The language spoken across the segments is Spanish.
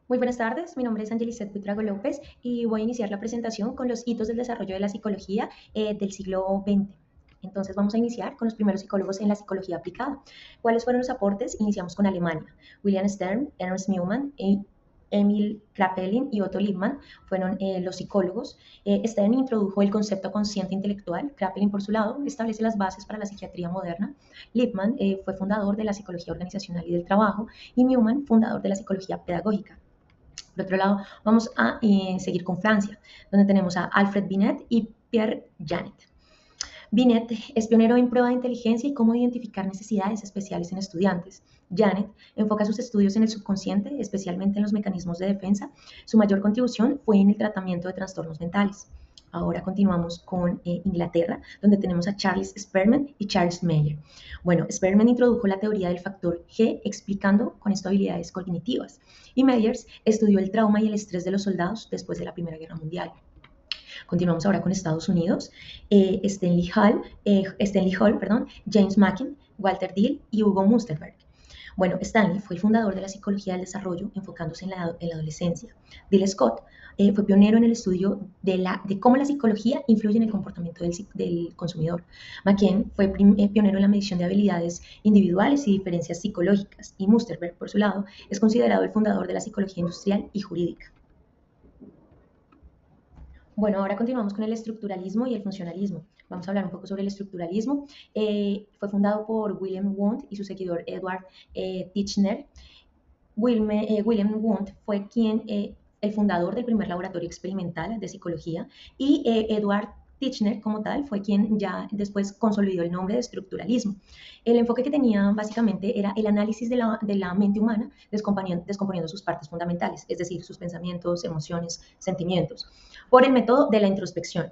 Muy buenas tardes, mi nombre es Angelicet Buitrago López y voy a iniciar la presentación con los hitos del desarrollo de la psicología del siglo XX. Entonces vamos a iniciar con los primeros psicólogos en la psicología aplicada. ¿Cuáles fueron los aportes? Iniciamos con Alemania. William Stern, Ernst Newman, Emil Kraepelin y Otto Lippmann fueron los psicólogos. Stern introdujo el concepto consciente intelectual. Kraepelin, por su lado, establece las bases para la psiquiatría moderna. Lippmann fue fundador de la psicología organizacional y del trabajo y Newman, fundador de la psicología pedagógica. Por otro lado, vamos a seguir con Francia, donde tenemos a Alfred Binet y Pierre Janet. Binet es pionero en prueba de inteligencia y cómo identificar necesidades especiales en estudiantes. Janet enfoca sus estudios en el subconsciente, especialmente en los mecanismos de defensa. Su mayor contribución fue en el tratamiento de trastornos mentales. Ahora continuamos con Inglaterra, donde tenemos a Charles Spearman y Charles Mayer. Bueno, Spearman introdujo la teoría del factor G explicando con esto habilidades cognitivas y Myers estudió el trauma y el estrés de los soldados después de la Primera Guerra Mundial. Continuamos ahora con Estados Unidos. Stanley Hall, James Macken, Walter Dill y Hugo Munsterberg. Bueno, Stanley fue el fundador de la psicología del desarrollo, enfocándose en la adolescencia. Dill Scott fue pionero en el estudio de cómo la psicología influye en el comportamiento del consumidor. McKen fue pionero en la medición de habilidades individuales y diferencias psicológicas. Y Munsterberg, por su lado, es considerado el fundador de la psicología industrial y jurídica. Bueno, ahora continuamos con el estructuralismo y el funcionalismo. Vamos a hablar un poco sobre el estructuralismo. Fue fundado por William Wundt y su seguidor Edward Titchener. William Wundt fue el fundador del primer laboratorio experimental de psicología y Edward Titchener como tal fue quien ya después consolidó el nombre de estructuralismo. El enfoque que tenía básicamente era el análisis de la mente humana descomponiendo sus partes fundamentales, es decir, sus pensamientos, emociones, sentimientos, por el método de la introspección.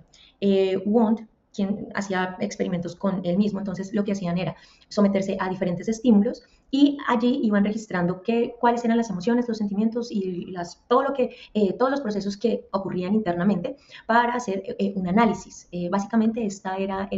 Wundt, quien hacía experimentos con él mismo, entonces lo que hacían era someterse a diferentes estímulos y allí iban registrando cuáles eran las emociones, los sentimientos y todos los procesos que ocurrían internamente para hacer un análisis. Básicamente este era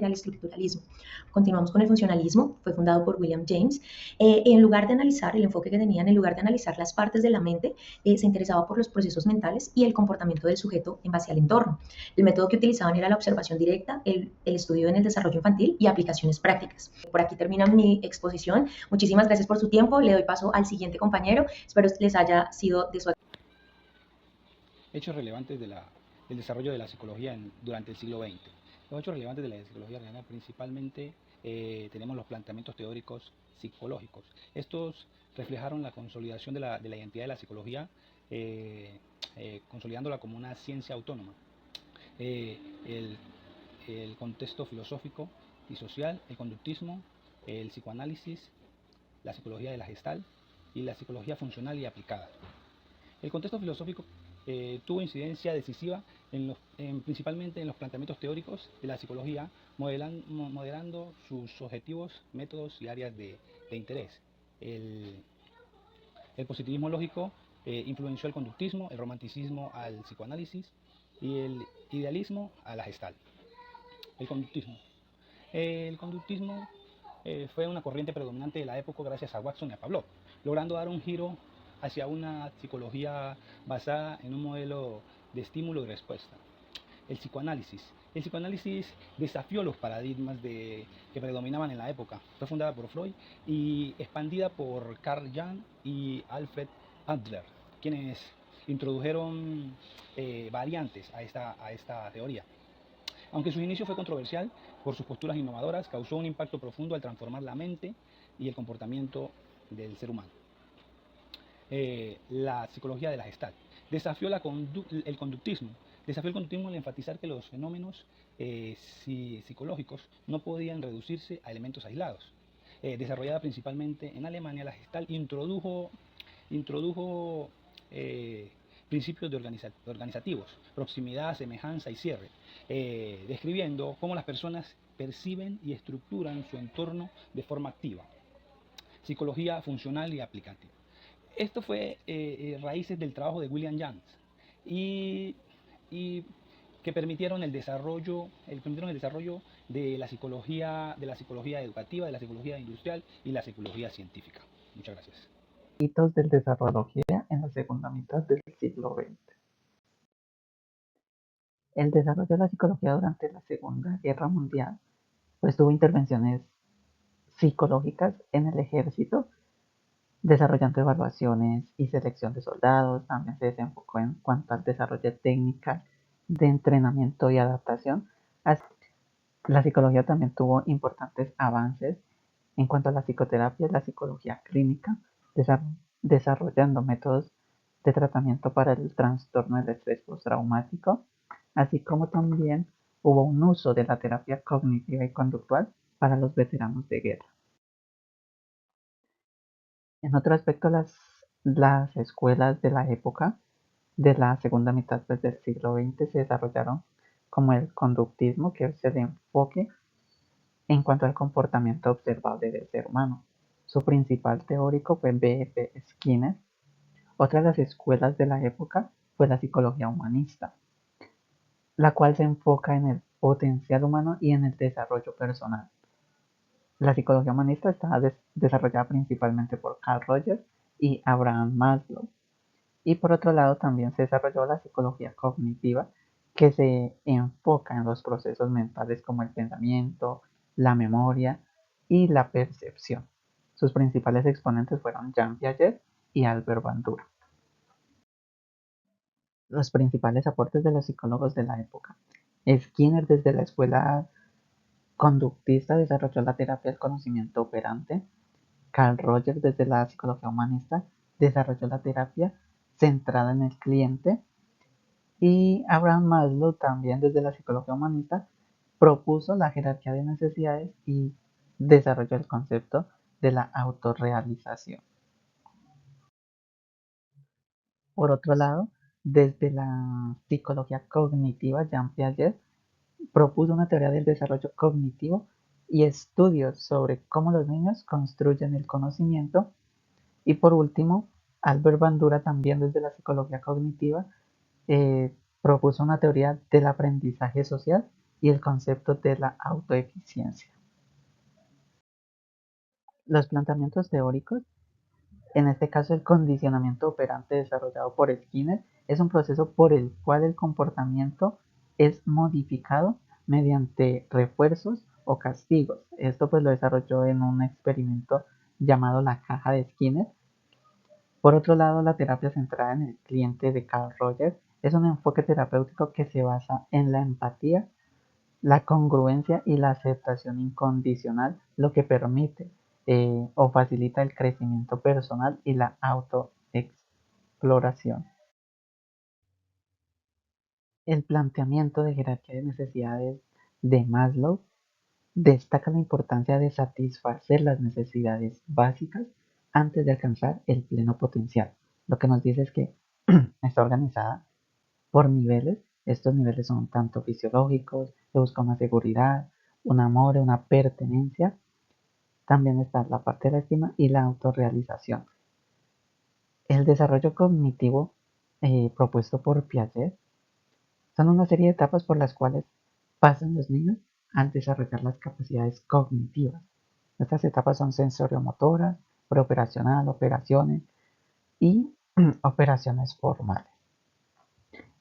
el estructuralismo. Continuamos con el funcionalismo, fue fundado por William James. En lugar de analizar, el enfoque que tenían, en lugar de analizar las partes de la mente, se interesaba por los procesos mentales y el comportamiento del sujeto en base al entorno. El método que utilizaban era la observación directa, el estudio en el desarrollo infantil y aplicaciones prácticas. Por aquí termina mi exposición. Muchísimas gracias por su tiempo. Le doy paso al siguiente compañero. Espero les haya sido de su Hechos relevantes del desarrollo de la psicología durante el siglo XX. Los hechos relevantes de la psicología general principalmente tenemos los planteamientos teóricos psicológicos. Estos reflejaron la consolidación de la identidad de la psicología, consolidándola como una ciencia autónoma. Eh, el, el contexto filosófico y social, el conductismo, el psicoanálisis, la psicología de la Gestalt y la psicología funcional y aplicada. El contexto filosófico tuvo incidencia decisiva principalmente en los planteamientos teóricos de la psicología, modelando sus objetivos, métodos y áreas de interés. El positivismo lógico influenció el conductismo, el romanticismo al psicoanálisis y el idealismo a la Gestalt. El conductismo. El conductismo fue una corriente predominante de la época gracias a Watson y a Pavlov, logrando dar un giro hacia una psicología basada en un modelo de estímulo y respuesta. El psicoanálisis. El psicoanálisis desafió los paradigmas que predominaban en la época. Fue fundada por Freud y expandida por Carl Jung y Alfred Adler, quienes introdujeron variantes a esta teoría. Aunque su inicio fue controversial por sus posturas innovadoras, causó un impacto profundo al transformar la mente y el comportamiento del ser humano. La psicología de la Gestalt desafió el conductismo. Desafió el conductismo al enfatizar que los fenómenos psicológicos no podían reducirse a elementos aislados. Desarrollada principalmente en Alemania, la Gestalt introdujo principios organizativos, proximidad, semejanza y cierre, describiendo cómo las personas perciben y estructuran su entorno de forma activa. Psicología funcional y aplicativa. Esto fue raíces del trabajo de William James y que permitieron el desarrollo de la psicología educativa, de la psicología industrial y la psicología científica. Muchas gracias. Hitos del desarrollo en la segunda mitad del siglo XX. El desarrollo de la psicología durante la Segunda Guerra Mundial pues tuvo intervenciones psicológicas en el ejército, desarrollando evaluaciones y selección de soldados. También se desenfocó en cuanto al desarrollo de técnicas de entrenamiento y adaptación. La psicología también tuvo importantes avances en cuanto a la psicoterapia y la psicología clínica, desarrollando métodos de tratamiento para el trastorno del estrés postraumático, así como también hubo un uso de la terapia cognitiva y conductual para los veteranos de guerra. En otro aspecto, las escuelas de la época de la segunda mitad pues, del siglo XX se desarrollaron como el conductismo, que es el enfoque en cuanto al comportamiento observable del ser humano. Su principal teórico fue B.F. Skinner. Otra de las escuelas de la época fue la psicología humanista, la cual se enfoca en el potencial humano y en el desarrollo personal. La psicología humanista está desarrollada principalmente por Carl Rogers y Abraham Maslow. Y por otro lado también se desarrolló la psicología cognitiva, que se enfoca en los procesos mentales como el pensamiento, la memoria y la percepción. Sus principales exponentes fueron Jean Piaget y Albert Bandura. Los principales aportes de los psicólogos de la época. Skinner, desde la escuela conductista, desarrolló la terapia del conocimiento operante. Carl Rogers, desde la psicología humanista, desarrolló la terapia centrada en el cliente. Y Abraham Maslow, también desde la psicología humanista, propuso la jerarquía de necesidades y desarrolló el concepto de la autorrealización. Por otro lado, desde la psicología cognitiva, Jean Piaget propuso una teoría del desarrollo cognitivo y estudios sobre cómo los niños construyen el conocimiento. Y por último, Albert Bandura, también desde la psicología cognitiva, propuso una teoría del aprendizaje social y el concepto de la autoeficiencia. Los planteamientos teóricos, en este caso el condicionamiento operante desarrollado por Skinner, es un proceso por el cual el comportamiento es modificado mediante refuerzos o castigos. Esto pues lo desarrolló en un experimento llamado la caja de Skinner. Por otro lado, la terapia centrada en el cliente de Carl Rogers es un enfoque terapéutico que se basa en la empatía, la congruencia y la aceptación incondicional, lo que permite o facilita el crecimiento personal y la autoexploración. El planteamiento de jerarquía de necesidades de Maslow destaca la importancia de satisfacer las necesidades básicas antes de alcanzar el pleno potencial. Lo que nos dice es que está organizada por niveles. Estos niveles son tanto fisiológicos, se busca una seguridad, un amor, una pertenencia. También está la parte de la estima y la autorrealización. El desarrollo cognitivo propuesto por Piaget son una serie de etapas por las cuales pasan los niños al desarrollar las capacidades cognitivas. Estas etapas son sensoriomotoras, preoperacional, operaciones y operaciones formales.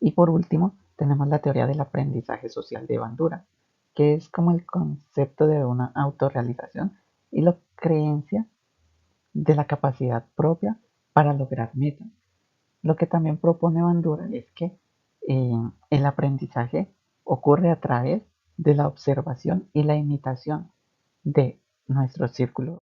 Y por último, tenemos la teoría del aprendizaje social de Bandura, que es como el concepto de una autorrealización y la creencia de la capacidad propia para lograr metas. Lo que también propone Bandura es que el aprendizaje ocurre a través de la observación y la imitación de nuestro círculo